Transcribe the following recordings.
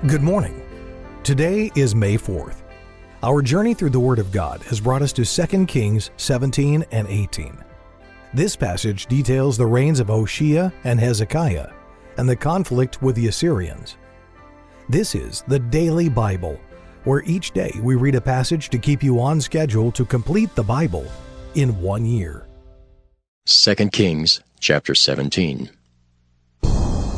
Good morning. Today is May 4th. Our journey through the Word of God has brought us to 2 Kings 17 and 18. This passage details the reigns of Hoshea and Hezekiah and the conflict with the Assyrians. This is the Daily Bible, where each day we read a passage to keep you on schedule to complete the Bible in 1 year. 2 Kings chapter 17.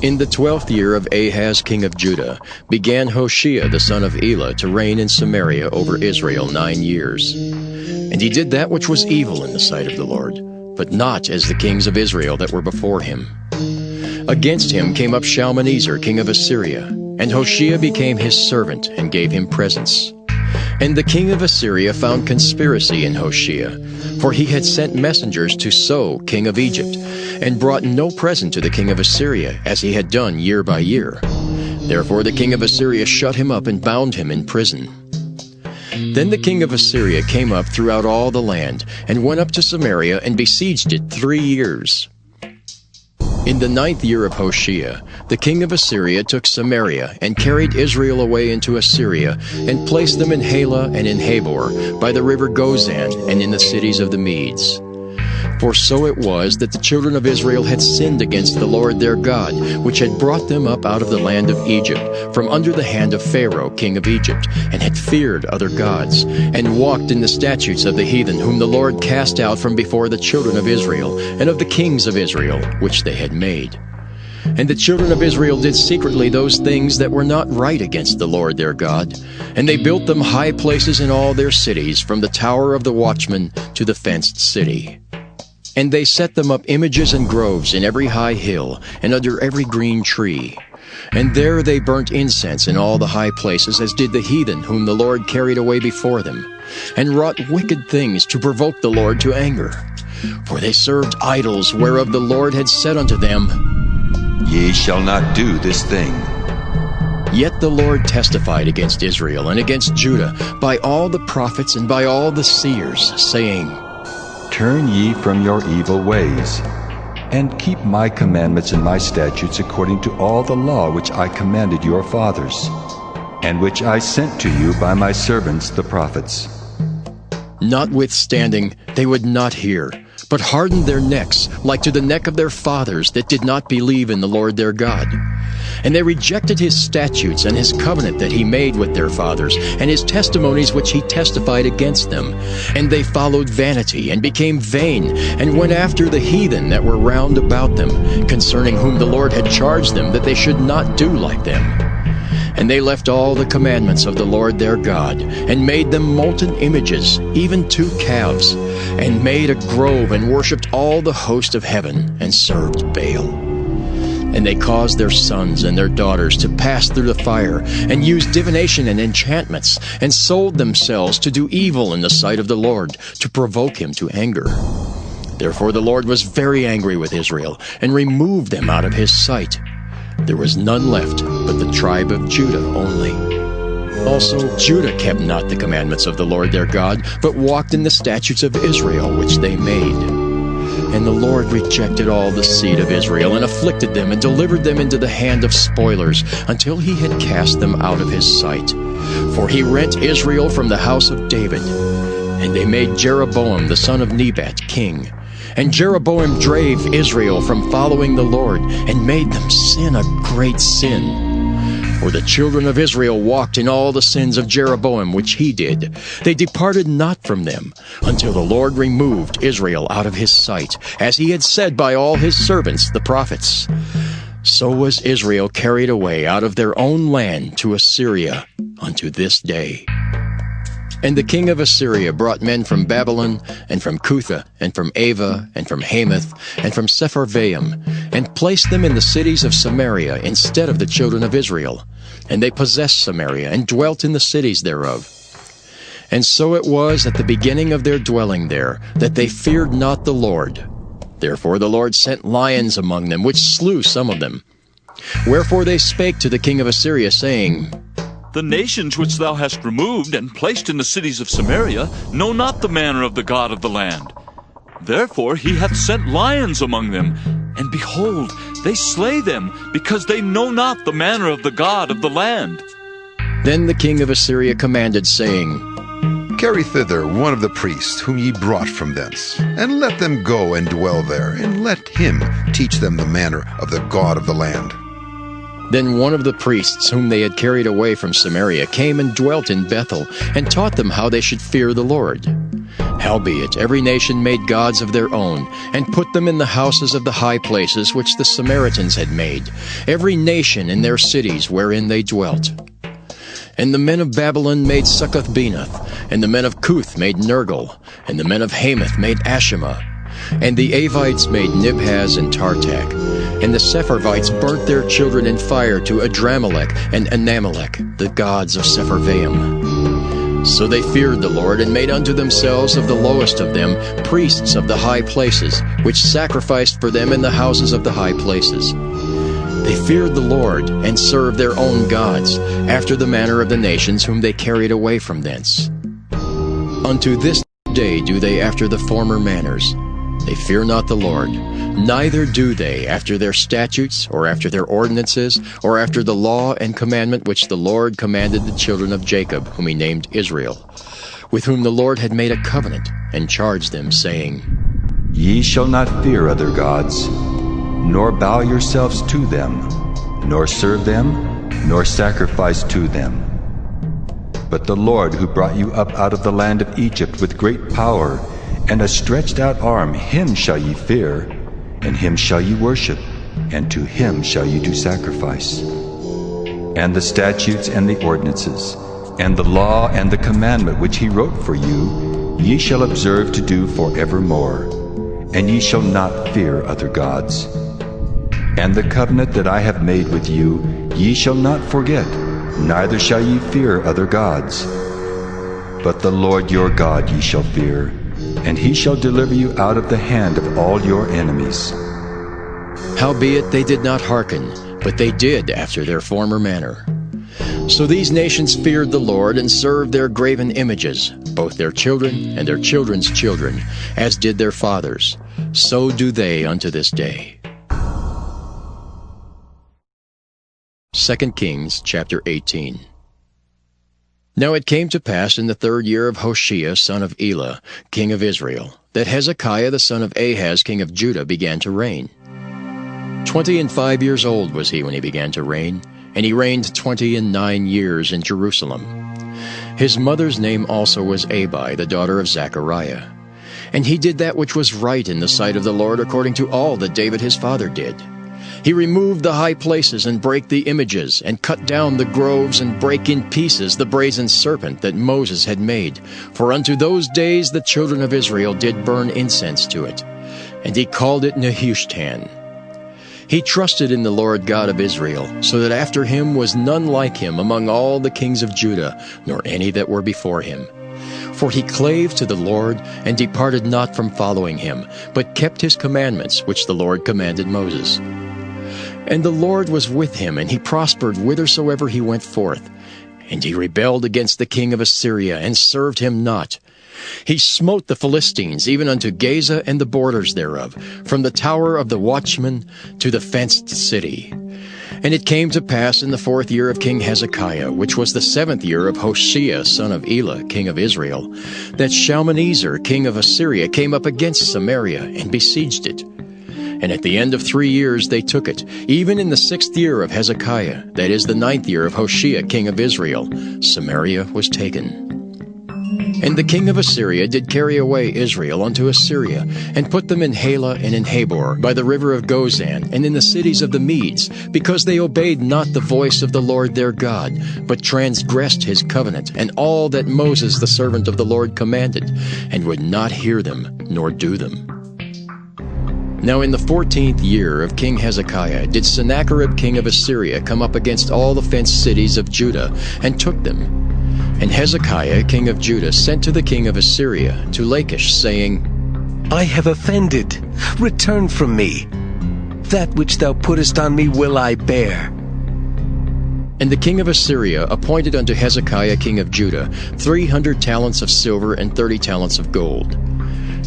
In the 12th year of Ahaz king of Judah began Hoshea the son of Elah to reign in Samaria over Israel 9 years. And he did that which was evil in the sight of the Lord, but not as the kings of Israel that were before him. Against him came up Shalmaneser king of Assyria, and Hoshea became his servant and gave him presents. And the king of Assyria found conspiracy in Hoshea, for he had sent messengers to So king of Egypt, and brought no present to the king of Assyria, as he had done year by year. Therefore the king of Assyria shut him up and bound him in prison. Then the king of Assyria came up throughout all the land, and went up to Samaria and besieged it 3 years. In the 9th year of Hoshea, the king of Assyria took Samaria, and carried Israel away into Assyria, and placed them in Halah and in Habor, by the river Gozan, and in the cities of the Medes. For so it was that the children of Israel had sinned against the Lord their God, which had brought them up out of the land of Egypt, from under the hand of Pharaoh king of Egypt, and had feared other gods, and walked in the statutes of the heathen, whom the Lord cast out from before the children of Israel, and of the kings of Israel, which they had made. And the children of Israel did secretly those things that were not right against the Lord their God, and they built them high places in all their cities, from the tower of the watchman to the fenced city. And they set them up images and groves in every high hill, and under every green tree. And there they burnt incense in all the high places, as did the heathen whom the Lord carried away before them, and wrought wicked things to provoke the Lord to anger. For they served idols, whereof the Lord had said unto them, Ye shall not do this thing. Yet the Lord testified against Israel and against Judah by all the prophets and by all the seers, saying, Turn ye from your evil ways, and keep my commandments and my statutes according to all the law which I commanded your fathers, and which I sent to you by my servants the prophets. Notwithstanding, they would not hear, but hardened their necks, like to the neck of their fathers that did not believe in the Lord their God. And they rejected his statutes and his covenant that he made with their fathers, and his testimonies which he testified against them. And they followed vanity, and became vain, and went after the heathen that were round about them, concerning whom the Lord had charged them that they should not do like them. And they left all the commandments of the Lord their God, and made them molten images, even 2 calves, and made a grove, and worshipped all the host of heaven, and served Baal. And they caused their sons and their daughters to pass through the fire, and used divination and enchantments, and sold themselves to do evil in the sight of the Lord, to provoke him to anger. Therefore the Lord was very angry with Israel, and removed them out of his sight. There was none left but the tribe of Judah only. Also Judah kept not the commandments of the Lord their God, but walked in the statutes of Israel which they made. And the Lord rejected all the seed of Israel, and afflicted them, and delivered them into the hand of spoilers, until he had cast them out of his sight. For he rent Israel from the house of David. And they made Jeroboam the son of Nebat king. And Jeroboam drave Israel from following the Lord, and made them sin a great sin. For the children of Israel walked in all the sins of Jeroboam which he did. They departed not from them, until the Lord removed Israel out of his sight, as he had said by all his servants the prophets. So was Israel carried away out of their own land to Assyria unto this day. And the king of Assyria brought men from Babylon, and from Cutha, and from Ava, and from Hamath, and from Sepharvaim, and placed them in the cities of Samaria instead of the children of Israel. And they possessed Samaria, and dwelt in the cities thereof. And so it was at the beginning of their dwelling there, that they feared not the Lord. Therefore the Lord sent lions among them, which slew some of them. Wherefore they spake to the king of Assyria, saying, The nations which thou hast removed and placed in the cities of Samaria know not the manner of the God of the land. Therefore he hath sent lions among them, and behold, they slay them, because they know not the manner of the God of the land. Then the king of Assyria commanded, saying, Carry thither one of the priests whom ye brought from thence, and let them go and dwell there, and let him teach them the manner of the God of the land. Then one of the priests whom they had carried away from Samaria came and dwelt in Bethel, and taught them how they should fear the Lord. Howbeit every nation made gods of their own, and put them in the houses of the high places which the Samaritans had made, every nation in their cities wherein they dwelt. And the men of Babylon made Succoth-Benoth, and the men of Cuth made Nergal, and the men of Hamath made Ashima, and the Avites made Nibhaz and Tartak, and the Sepharvites burnt their children in fire to Adramelech and Anamelech, the gods of Sepharvaim. So they feared the Lord, and made unto themselves of the lowest of them priests of the high places, which sacrificed for them in the houses of the high places. They feared the Lord, and served their own gods, after the manner of the nations whom they carried away from thence. Unto this day do they after the former manners. They fear not the Lord, neither do they after their statutes, or after their ordinances, or after the law and commandment which the Lord commanded the children of Jacob, whom he named Israel, with whom the Lord had made a covenant, and charged them, saying, Ye shall not fear other gods, nor bow yourselves to them, nor serve them, nor sacrifice to them. But the Lord who brought you up out of the land of Egypt with great power and a stretched out arm, him shall ye fear, and him shall ye worship, and to him shall ye do sacrifice. And the statutes and the ordinances, and the law and the commandment which he wrote for you, ye shall observe to do forevermore, and ye shall not fear other gods. And the covenant that I have made with you, ye shall not forget, neither shall ye fear other gods. But the Lord your God ye shall fear, and he shall deliver you out of the hand of all your enemies. Howbeit they did not hearken, but they did after their former manner. So these nations feared the Lord, and served their graven images, both their children and their children's children, as did their fathers. So do they unto this day. 2 Kings chapter 18. Now it came to pass in the 3rd year of Hoshea son of Elah, king of Israel, that Hezekiah the son of Ahaz king of Judah began to reign. 25 years old was he when he began to reign, and he reigned 29 years in Jerusalem. His mother's name also was Abi, the daughter of Zechariah. And he did that which was right in the sight of the Lord, according to all that David his father did. He removed the high places, and brake the images, and cut down the groves, and brake in pieces the brazen serpent that Moses had made. For unto those days the children of Israel did burn incense to it. And he called it Nehushtan. He trusted in the Lord God of Israel, so that after him was none like him among all the kings of Judah, nor any that were before him. For he clave to the Lord, and departed not from following him, but kept his commandments which the Lord commanded Moses. And the Lord was with him, and he prospered whithersoever he went forth. And he rebelled against the king of Assyria, and served him not. He smote the Philistines, even unto Gaza and the borders thereof, from the tower of the watchman to the fenced city. And it came to pass in the 4th year of King Hezekiah, which was the 7th year of Hoshea son of Elah, king of Israel, that Shalmaneser king of Assyria came up against Samaria, and besieged it. And at the end of 3 years they took it, even in the 6th year of Hezekiah, that is the 9th year of Hoshea king of Israel, Samaria was taken. And the king of Assyria did carry away Israel unto Assyria, and put them in Halah and in Habor, by the river of Gozan, and in the cities of the Medes, because they obeyed not the voice of the Lord their God, but transgressed his covenant, and all that Moses the servant of the Lord commanded, and would not hear them, nor do them. Now in the 14th year of King Hezekiah did Sennacherib king of Assyria come up against all the fenced cities of Judah, and took them. And Hezekiah king of Judah sent to the king of Assyria, to Lachish, saying, I have offended. Return from me. That which thou puttest on me will I bear. And the king of Assyria appointed unto Hezekiah king of Judah 300 talents of silver and 30 talents of gold.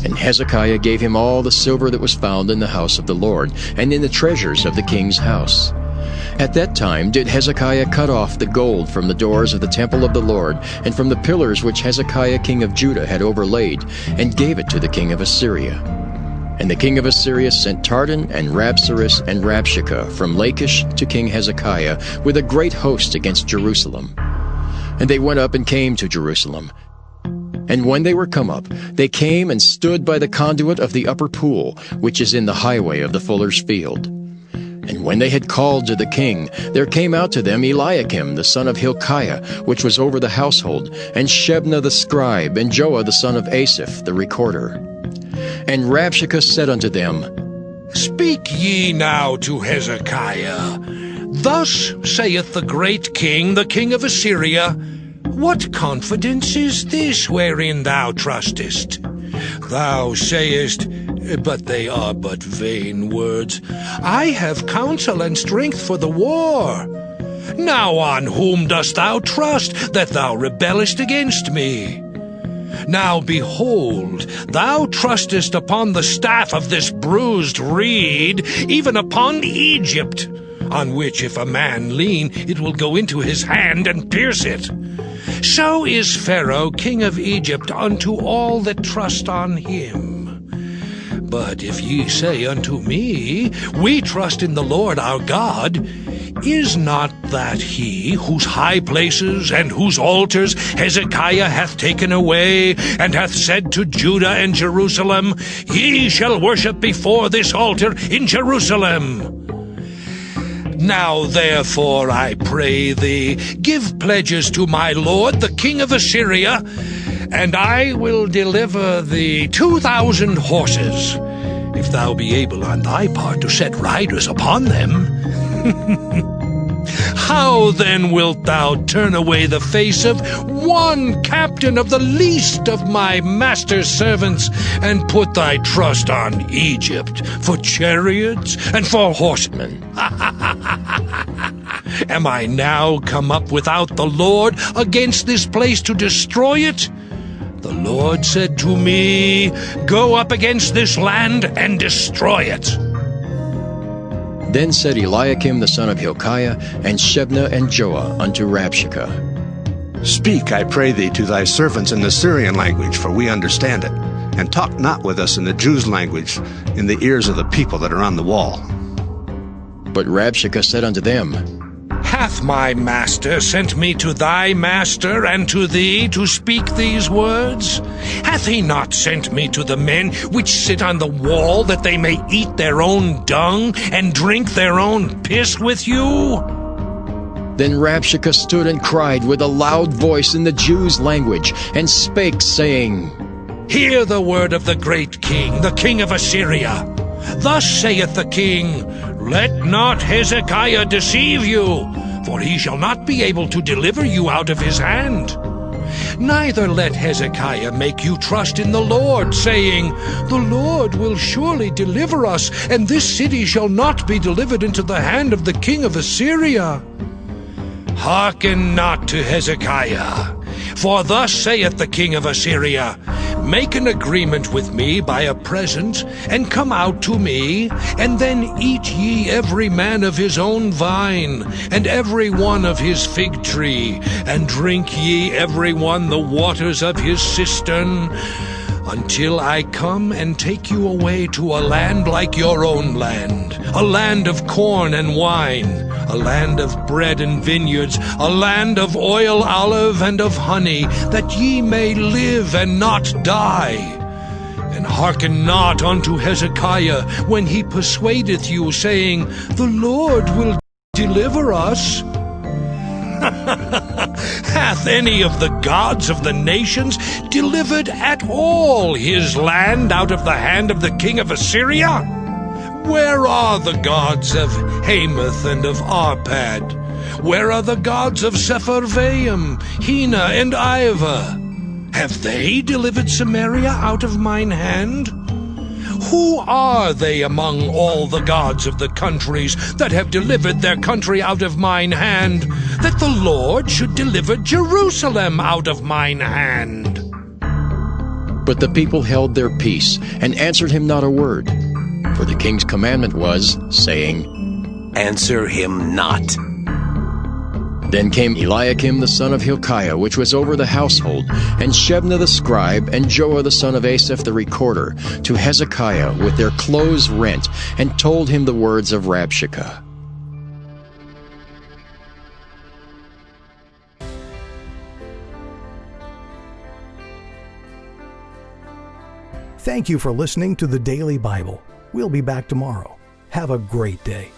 And Hezekiah gave him all the silver that was found in the house of the Lord, and in the treasures of the king's house. At that time did Hezekiah cut off the gold from the doors of the temple of the Lord, and from the pillars which Hezekiah king of Judah had overlaid, and gave it to the king of Assyria. And the king of Assyria sent Tardan and Rabsaris and Rabshakeh from Lachish to King Hezekiah with a great host against Jerusalem. And they went up and came to Jerusalem. And when they were come up, they came and stood by the conduit of the upper pool, which is in the highway of the fuller's field. And when they had called to the king, there came out to them Eliakim the son of Hilkiah, which was over the household, and Shebna the scribe, and Joah the son of Asaph the recorder. And Rabshakeh said unto them, Speak ye now to Hezekiah. Thus saith the great king, the king of Assyria, What confidence is this wherein thou trustest? Thou sayest, but they are but vain words, I have counsel and strength for the war. Now on whom dost thou trust, that thou rebellest against me? Now behold, thou trustest upon the staff of this bruised reed, even upon Egypt, on which if a man lean, it will go into his hand and pierce it. So is Pharaoh king of Egypt unto all that trust on him. But if ye say unto me, We trust in the Lord our God, is not that he whose high places and whose altars Hezekiah hath taken away, and hath said to Judah and Jerusalem, Ye shall worship before this altar in Jerusalem? Now therefore, I pray thee, give pledges to my lord the king of Assyria, and I will deliver thee 2,000 horses, if thou be able on thy part to set riders upon them. How then wilt thou turn away the face of one captain of the least of my master's servants, and put thy trust on Egypt for chariots and for horsemen? Am I now come up without the Lord against this place to destroy it? The Lord said to me, Go up against this land and destroy it. Then said Eliakim the son of Hilkiah, and Shebna and Joah unto Rabshakeh, Speak, I pray thee, to thy servants in the Syrian language, for we understand it, and talk not with us in the Jews' language, in the ears of the people that are on the wall. But Rabshakeh said unto them, Hath my master sent me to thy master and to thee to speak these words? Hath he not sent me to the men which sit on the wall, that they may eat their own dung and drink their own piss with you? Then Rabshakeh stood and cried with a loud voice in the Jews' language, and spake, saying, Hear the word of the great king, the king of Assyria. Thus saith the king, Let not Hezekiah deceive you, for he shall not be able to deliver you out of his hand. Neither let Hezekiah make you trust in the Lord, saying, The Lord will surely deliver us, and this city shall not be delivered into the hand of the king of Assyria. Hearken not to Hezekiah, for thus saith the king of Assyria, Make an agreement with me by a present, and come out to me, and then eat ye every man of his own vine, and every one of his fig tree, and drink ye every one the waters of his cistern, until I come and take you away to a land like your own land, a land of corn and wine, a land of bread and vineyards, a land of oil, olive, and of honey, that ye may live and not die. And hearken not unto Hezekiah when he persuadeth you, saying, The Lord will deliver us. Hath any of the gods of the nations delivered at all his land out of the hand of the king of Assyria? Where are the gods of Hamath and of Arpad? Where are the gods of Sepharvaim, Hena, and Ivah? Have they delivered Samaria out of mine hand? Who are they among all the gods of the countries that have delivered their country out of mine hand, that the Lord should deliver Jerusalem out of mine hand? But the people held their peace, and answered him not a word. For the king's commandment was, saying, answer him not. Then came Eliakim the son of Hilkiah, which was over the household, and Shebna the scribe, and Joah the son of Asaph the recorder, to Hezekiah with their clothes rent, and told him the words of Rabshakeh. Thank you for listening to the Daily Bible. We'll be back tomorrow. Have a great day.